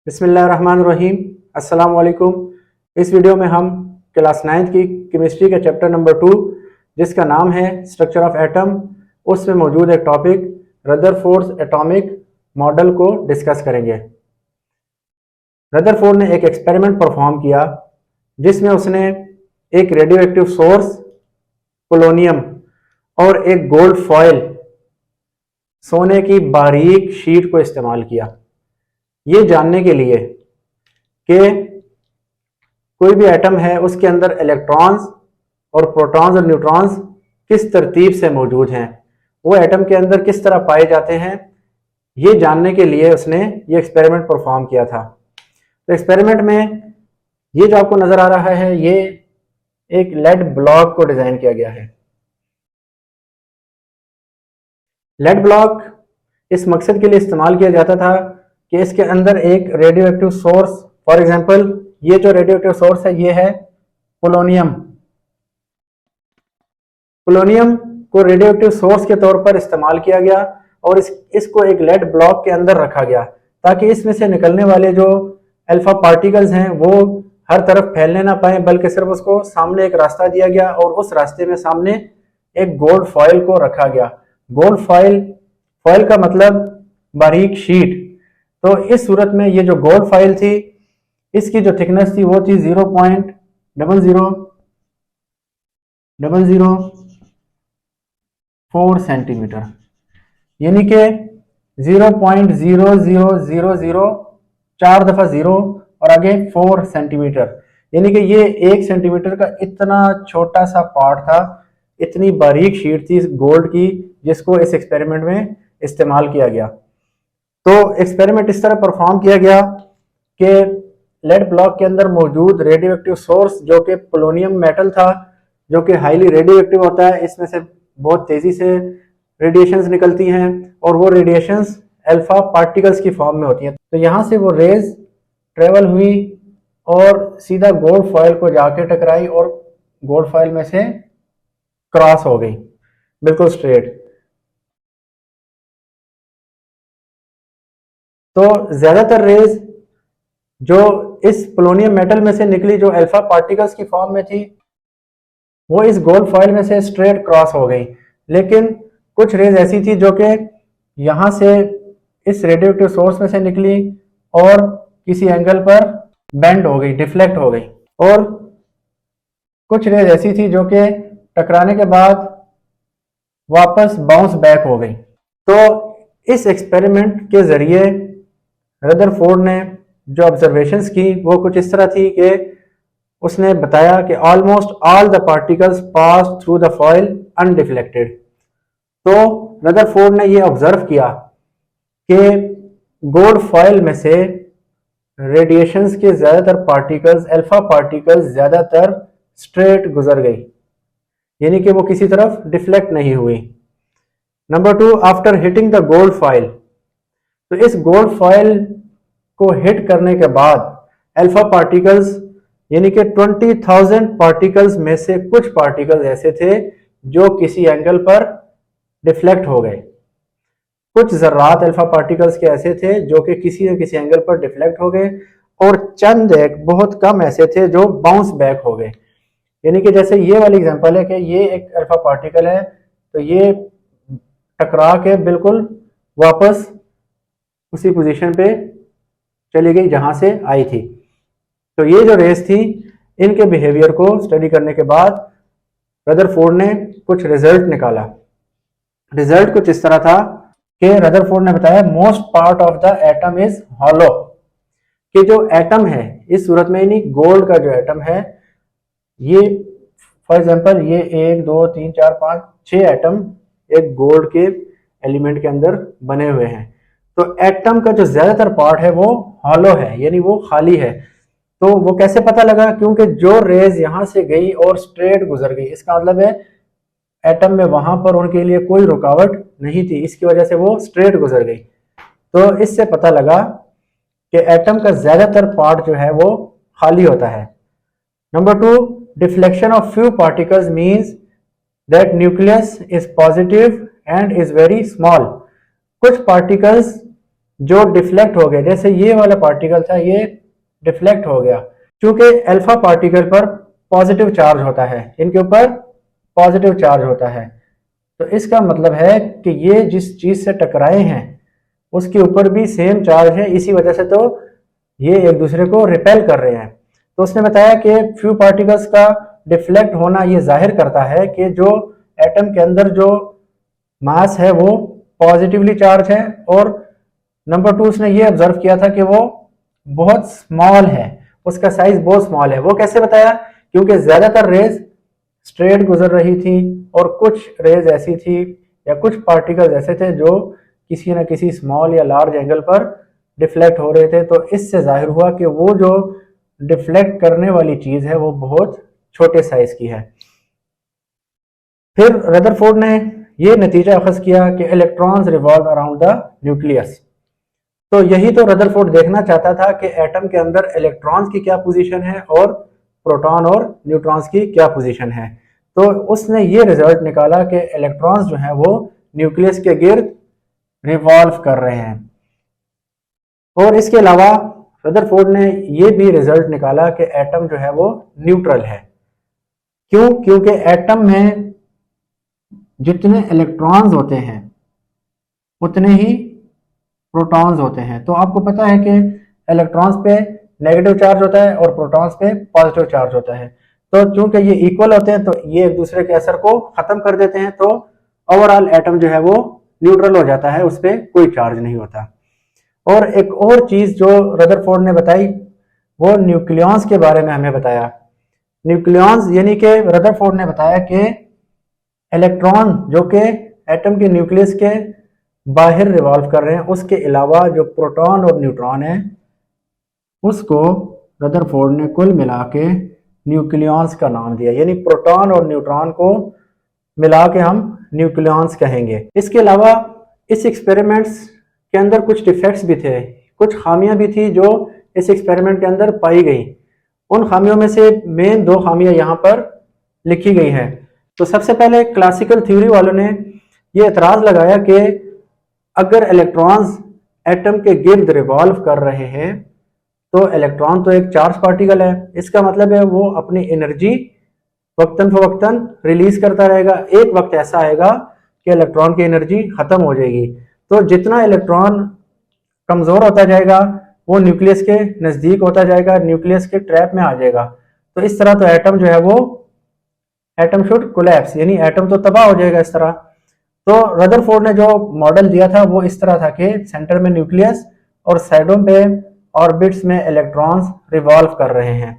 बिस्मिल्लाहिर्रहमानिर्रहीम। अस्सलाम वालेकुम। इस वीडियो में हम क्लास 9th की केमिस्ट्री के चैप्टर नंबर 2 जिसका नाम है स्ट्रक्चर ऑफ एटम, उसमें मौजूद एक टॉपिक रदरफोर्ड एटॉमिक मॉडल को डिस्कस करेंगे। रदरफोर्ड ने एक एक्सपेरिमेंट परफॉर्म किया जिसमें उसने एक रेडियो एक्टिव सोर्स पोलोनियम और एक गोल्ड फॉयल सोने की बारीक शीट को इस्तेमाल किया ये जानने के लिए कि कोई भी एटम है उसके अंदर इलेक्ट्रॉन्स और प्रोटॉन्स और न्यूट्रॉन्स किस तरतीब से मौजूद हैं, वो एटम के अंदर किस तरह पाए जाते हैं, ये जानने के लिए उसने ये एक्सपेरिमेंट परफॉर्म किया था। तो एक्सपेरिमेंट में ये जो आपको नजर आ रहा है ये एक लेड ब्लॉक को डिजाइन किया गया है। लेड ब्लॉक इस मकसद के लिए इस्तेमाल किया जाता था कि इसके अंदर एक radio active source, for example ये जो रेडियो एक्टिव सोर्स है ये है पोलोनियम। पोलोनियम को रेडियो एक्टिव सोर्स के तौर पर इस्तेमाल किया गया और इसको एक लेड ब्लॉक के अंदर रखा गया ताकि इसमें से निकलने वाले जो अल्फा पार्टिकल्स हैं वो हर तरफ फैलने ना पाए, बल्कि सिर्फ उसको सामने एक रास्ता दिया गया और उस रास्ते में सामने एक गोल्ड फॉयल को रखा गया। गोल्ड फॉयल का मतलब बारीक शीट। तो इस सूरत में ये जो गोल्ड फॉयल थी इसकी जो थिकनेस थी वो थी 0.00004 सेंटीमीटर, यानी कि 0.0000 4 दफा 0 और आगे 4 सेंटीमीटर, यानी कि ये 1 सेंटीमीटर का इतना छोटा सा पार्ट था, इतनी बारीक शीट थी इस गोल्ड की जिसको इस एक्सपेरिमेंट में इस्तेमाल किया गया। तो एक्सपेरिमेंट इस तरह परफॉर्म किया गया कि लेड ब्लॉक के अंदर मौजूद रेडियो एक्टिव सोर्स जो कि पोलोनियम मेटल था, जो कि हाईली रेडियो एक्टिव होता है, इसमें से बहुत तेजी से रेडिएशंस निकलती हैं और वो रेडिएशंस अल्फा पार्टिकल्स की फॉर्म में होती हैं। तो यहाँ से वो रेज ट्रेवल हुई और सीधा गोल्ड फॉयल को जाके टकराई और गोल्ड फॉयल में से क्रॉस हो गई बिल्कुल स्ट्रेट। तो ज्यादातर रेज जो इस पोलोनियम मेटल में से निकली जो अल्फा पार्टिकल्स की फॉर्म में थी वो इस गोल्ड फॉयल में से स्ट्रेट क्रॉस हो गई, लेकिन कुछ रेज ऐसी थी जो कि यहां से इस रेडियोएक्टिव सोर्स में से निकली और किसी एंगल पर बेंड हो गई, डिफ्लेक्ट हो गई, और कुछ रेज ऐसी थी जो कि टकराने के बाद वापस बाउंस बैक हो गई। तो इस एक्सपेरिमेंट के जरिए रदरफोर्ड ने जो ऑब्जर्वेशंस की वो कुछ इस तरह थी कि उसने बताया कि almost all the particles pass through the foil undeflected. तो रदरफोर्ड ने ये ऑब्जर्व किया कि गोल्ड फॉयल में से रेडिएशंस के ज्यादातर पार्टिकल्स, अल्फा पार्टिकल्स ज्यादातर स्ट्रेट गुजर गई, यानी कि वो किसी तरफ डिफ्लेक्ट नहीं हुई। Number 2, after hitting the gold foil, तो इस गोल्ड फॉयल को हिट करने के बाद अल्फा पार्टिकल्स यानी कि 20,000 पार्टिकल्स में से कुछ पार्टिकल्स ऐसे थे जो किसी एंगल पर डिफ्लेक्ट हो गए, कुछ जर्रात अल्फा पार्टिकल्स के ऐसे थे जो कि किसी न किसी एंगल पर डिफ्लेक्ट हो गए और चंद एक बहुत कम ऐसे थे जो बाउंस बैक हो गए। यानी कि जैसे ये वाली एग्जांपल है कि ये एक अल्फा पार्टिकल है तो ये टकरा के बिल्कुल वापस उसी पोजीशन पे चली गई जहां से आई थी। तो ये जो रेस थी इनके बिहेवियर को स्टडी करने के बाद रदरफोर्ड ने कुछ रिजल्ट निकाला। रिजल्ट कुछ इस तरह था कि रदरफोर्ड ने बताया most part of the atom is hollow, कि जो एटम है इस सूरत में नहीं, गोल्ड का जो एटम है ये फॉर एग्जांपल ये 1 2 3 4 5 6 एटम एक गोल्ड के एलिमेंट के अंदर बने हुए हैं। तो एटम का जो ज्यादातर पार्ट है वो हॉलो है, यानी वो खाली है। तो वो कैसे पता लगा? क्योंकि जो रेज यहां से गई और स्ट्रेट गुजर गई, इसका मतलब है एटम में वहां पर उनके लिए कोई रुकावट नहीं थी, इसकी वजह से वो स्ट्रेट गुजर गई। तो इससे पता लगा कि एटम का ज्यादातर पार्ट जो है वो खाली होता है। Number 2, deflection of few particles means that nucleus is positive and is very small. कुछ पार्टिकल्स जो डिफ्लेक्ट हो गया, जैसे ये वाला पार्टिकल था ये डिफ्लेक्ट हो गया, क्योंकि अल्फा पार्टिकल पर पॉजिटिव चार्ज होता है, इनके ऊपर पॉजिटिव चार्ज होता है। तो इसका मतलब है कि ये जिस चीज से टकराए हैं उसके ऊपर भी सेम चार्ज है, इसी वजह से तो ये एक दूसरे को रिपेल कर रहे हैं। तो उसने बताया कि फ्यू पार्टिकल्स का डिफ्लेक्ट होना ये जाहिर करता है कि जो एटम के अंदर जो मास है वो पॉजिटिवली चार्ज है, और नंबर 2 उसने ये ऑब्जर्व किया था कि वो बहुत स्मॉल है, उसका साइज बहुत स्मॉल है। वो कैसे बताया? क्योंकि ज्यादातर रेज स्ट्रेट गुजर रही थी और कुछ रेज ऐसी थी या कुछ पार्टिकल्स ऐसे थे जो किसी न किसी स्मॉल या लार्ज एंगल पर डिफ्लेक्ट हो रहे थे। तो इससे जाहिर हुआ कि वो जो डिफ्लेक्ट करने वाली चीज है वो बहुत छोटे साइज की है। फिर रदरफोर्ड ने ये नतीजा अखज़ किया कि electrons revolve around the nucleus. तो यही तो रदरफोर्ड देखना चाहता था कि एटम के अंदर इलेक्ट्रॉन्स की क्या पोजीशन है और प्रोटॉन और न्यूट्रॉन्स की क्या पोजीशन है। तो उसने ये रिजल्ट निकाला कि इलेक्ट्रॉन्स जो हैं वो न्यूक्लियस के गिर्द रिवॉल्व कर रहे हैं। और इसके अलावा रदरफोर्ड ने ये भी रिजल्ट निकाला कि एटम जो है वो न्यूट्रल है। क्यों? क्योंकि एटम में जितने इलेक्ट्रॉन्स होते हैं उतने ही प्रोटॉन्स होते हैं। तो आपको पता है कि इलेक्ट्रॉन्स पे नेगेटिव चार्ज होता है और प्रोटॉन्स पे पॉजिटिव चार्ज होता है। तो चूंकि ये इक्वल होते हैं तो ये एक दूसरे के असर को खत्म कर देते हैं, तो ओवरऑल एटम जो है वो न्यूट्रल हो जाता है, उस पर कोई चार्ज नहीं होता। और एक और चीज जो रदरफोर्ड ने बताई वो न्यूक्लियॉन्स के बारे में हमें बताया। न्यूक्लियॉन्स यानी कि रदरफोर्ड ने बताया कि इलेक्ट्रॉन जो कि एटम के न्यूक्लियस के बाहर रिवॉल्व कर रहे हैं, उसके अलावा जो प्रोटॉन और न्यूट्रॉन है उसको रदरफोर्ड ने कुल मिला के न्यूक्लियॉन्स का नाम दिया। यानी प्रोटॉन और न्यूट्रॉन को मिला के हम न्यूक्लियॉन्स कहेंगे। इसके अलावा इस एक्सपेरिमेंट्स के अंदर कुछ डिफेक्ट्स भी थे, कुछ खामियां भी थी जो इस एक्सपेरिमेंट के अंदर पाई गई। उन खामियों में से मेन 2 खामियां यहाँ पर लिखी गई हैं। तो सबसे पहले क्लासिकल थ्योरी वालों ने ये एतराज लगाया कि अगर इलेक्ट्रॉन्स एटम के गिर्द रिवॉल्व कर रहे हैं तो इलेक्ट्रॉन तो एक चार्ज पार्टिकल है, इसका मतलब है वो अपनी एनर्जी वक्तन फवक्तन रिलीज करता रहेगा। एक वक्त ऐसा आएगा कि इलेक्ट्रॉन की एनर्जी खत्म हो जाएगी। तो जितना इलेक्ट्रॉन कमजोर होता जाएगा वो न्यूक्लियस के नजदीक होता जाएगा, न्यूक्लियस के ट्रैप में आ जाएगा। तो इस तरह तो एटम जो है वो एटम शुड कोलैप्स, यानी एटम तो तबाह हो जाएगा इस तरह। तो रदरफोर्ड ने जो मॉडल दिया था वो इस तरह था कि सेंटर में न्यूक्लियस और साइडों पे ऑर्बिट्स में इलेक्ट्रॉन्स रिवॉल्व कर रहे हैं।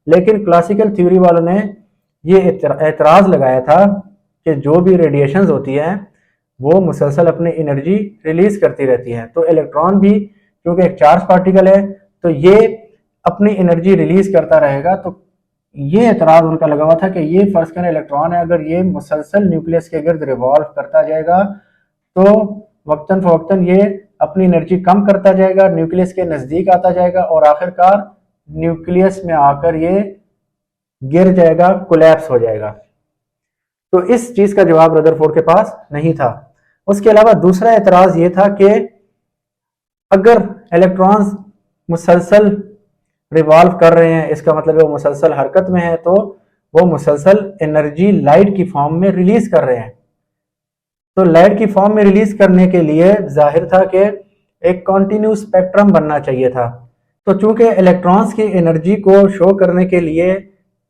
लेकिन क्लासिकल थ्योरी वालों ने ये एतराज लगाया था कि जो भी रेडिएशंस होती हैं वो मुसलसल अपनी एनर्जी रिलीज करती रहती हैं। तो इलेक्ट्रॉन भी क्योंकि एक चार्ज पार्टिकल है तो ये अपनी एनर्जी रिलीज करता रहेगा। तो ये एतराज उनका लगा हुआ था कि ये फर्ज करें इलेक्ट्रॉन है, अगर ये मुसलसल न्यूक्लियस के गिर्द रिवॉल्व करता जाएगा तो वक्तन फवक्तन ये अपनी एनर्जी कम करता जाएगा, न्यूक्लियस के नजदीक आता जाएगा और आखिरकार न्यूक्लियस में आकर ये गिर जाएगा, कोलैप्स हो जाएगा। तो इस चीज का जवाब रदरफोर्ड के पास नहीं था। उसके अलावा दूसरा एतराज ये था कि अगर इलेक्ट्रॉन्स मुसलसल रिवॉल्व कर रहे हैं इसका मतलब है वो मुसलसल हरकत में है, तो वो मुसलसल एनर्जी लाइट की फॉर्म में रिलीज कर रहे हैं। तो लाइट की फॉर्म में रिलीज करने के लिए जाहिर था कि एक कॉन्टिन्यूस स्पेक्ट्रम बनना चाहिए था। तो चूंकि इलेक्ट्रॉन्स की एनर्जी को शो करने के लिए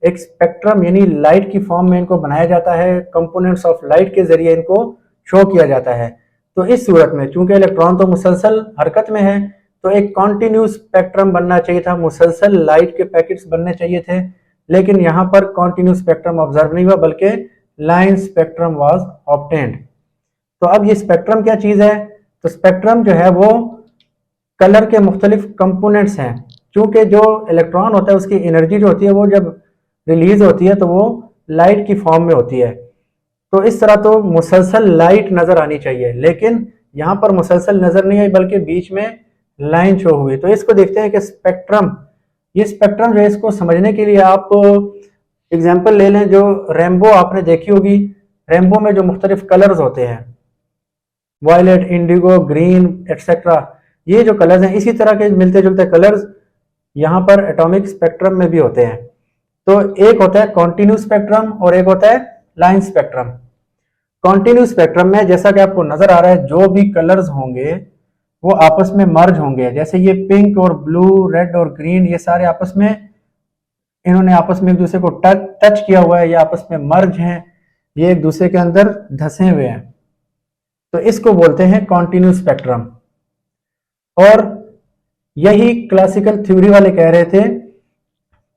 एक स्पेक्ट्रम यानी लाइट की फॉर्म में इनको बनाया जाता है, कंपोनेंट्स ऑफ लाइट के जरिए इनको शो किया जाता है। तो इस सूरत में चूंकि इलेक्ट्रॉन तो मुसलसल हरकत में है तो एक कॉन्टिन्यूस स्पेक्ट्रम बनना चाहिए था, मुसलसल लाइट के पैकेट्स बनने चाहिए थे। लेकिन यहाँ पर कॉन्टिन्यूस स्पेक्ट्रम ऑब्जर्व नहीं हुआ बल्कि लाइन स्पेक्ट्रम वाज ऑब्टेन्ड। तो अब ये स्पेक्ट्रम क्या चीज है? तो स्पेक्ट्रम जो है वो कलर के मुख्तलिफ कंपोनेंट्स हैं। चूंकि जो इलेक्ट्रॉन होता है उसकी एनर्जी जो होती है वो जब रिलीज होती है तो वो लाइट की फॉर्म में होती है। तो इस तरह तो मुसलसल लाइट नजर आनी चाहिए, लेकिन यहाँ पर मुसलसल नजर नहीं आई बल्कि बीच में लाइन शो हुई। तो इसको देखते हैं कि स्पेक्ट्रम, ये स्पेक्ट्रम जो है इसको समझने के लिए आप एग्जांपल ले लें। जो रेनबो आपने देखी होगी, रेनबो में जो मुख्तलिफ कलर्स होते हैं वायलेट, इंडिगो, ग्रीन एटसेट्रा, ये जो कलर्स हैं इसी तरह के मिलते जुलते कलर्स यहाँ पर एटॉमिक स्पेक्ट्रम में भी होते हैं। तो एक होता है कॉन्टिन्यू स्पेक्ट्रम और एक होता है लाइन स्पेक्ट्रम। कॉन्टिन्यू स्पेक्ट्रम में जैसा कि आपको नजर आ रहा है जो भी कलर्स होंगे वो आपस में मर्ज होंगे, जैसे ये पिंक और ब्लू, रेड और ग्रीन, ये सारे आपस में इन्होंने आपस में एक दूसरे को टच किया हुआ है, ये आपस में मर्ज हैं, ये एक दूसरे के अंदर धंसे हुए हैं, तो इसको बोलते हैं कॉन्टिन्यू स्पेक्ट्रम। और यही क्लासिकल थ्योरी वाले कह रहे थे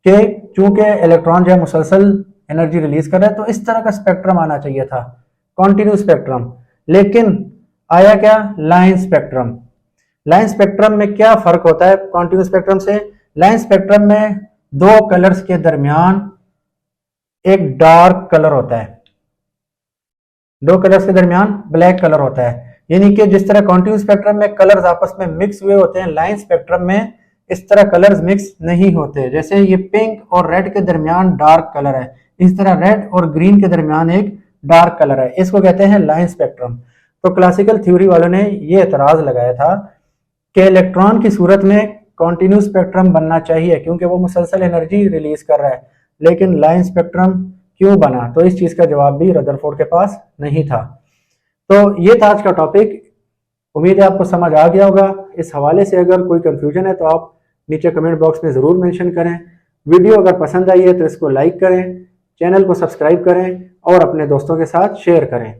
कि चूंकि इलेक्ट्रॉन जो है मुसलसल एनर्जी रिलीज कर रहा है तो इस तरह का स्पेक्ट्रम आना चाहिए था, कॉन्टिन्यू स्पेक्ट्रम। लेकिन आया क्या? Line spectrum. लाइन स्पेक्ट्रम में क्या फर्क होता है कॉन्टिन्यू स्पेक्ट्रम से? लाइन स्पेक्ट्रम में दो कलर्स के दरमियान एक डार्क कलर होता है, दो कलर्स के दरमियान ब्लैक कलर होता है। यानी कि जिस तरह कॉन्टिन्यू स्पेक्ट्रम में कलर्स आपस में मिक्स हुए होते हैं, लाइन स्पेक्ट्रम में इस तरह कलर्स मिक्स नहीं होते। जैसे ये पिंक और रेड के दरमियान डार्क कलर है, इस तरह रेड और ग्रीन के दरमियान एक डार्क कलर है, इसको कहते हैं लाइन स्पेक्ट्रम। तो क्लासिकल थ्योरी वालों ने ये एतराज लगाया था कि इलेक्ट्रॉन की सूरत में कॉन्टिन्यू स्पेक्ट्रम बनना चाहिए क्योंकि वो मुसलसल एनर्जी रिलीज कर रहा है, लेकिन लाइन स्पेक्ट्रम क्यों बना? तो इस चीज का जवाब भी रदरफोर्ड के पास नहीं था। तो ये था आज का टॉपिक। उम्मीद है आपको समझ आ गया होगा। इस हवाले से अगर कोई कंफ्यूजन है तो आप नीचे कमेंट बॉक्स में ज़रूर मेंशन करें। वीडियो अगर पसंद आई है तो इसको लाइक करें, चैनल को सब्सक्राइब करें और अपने दोस्तों के साथ शेयर करें।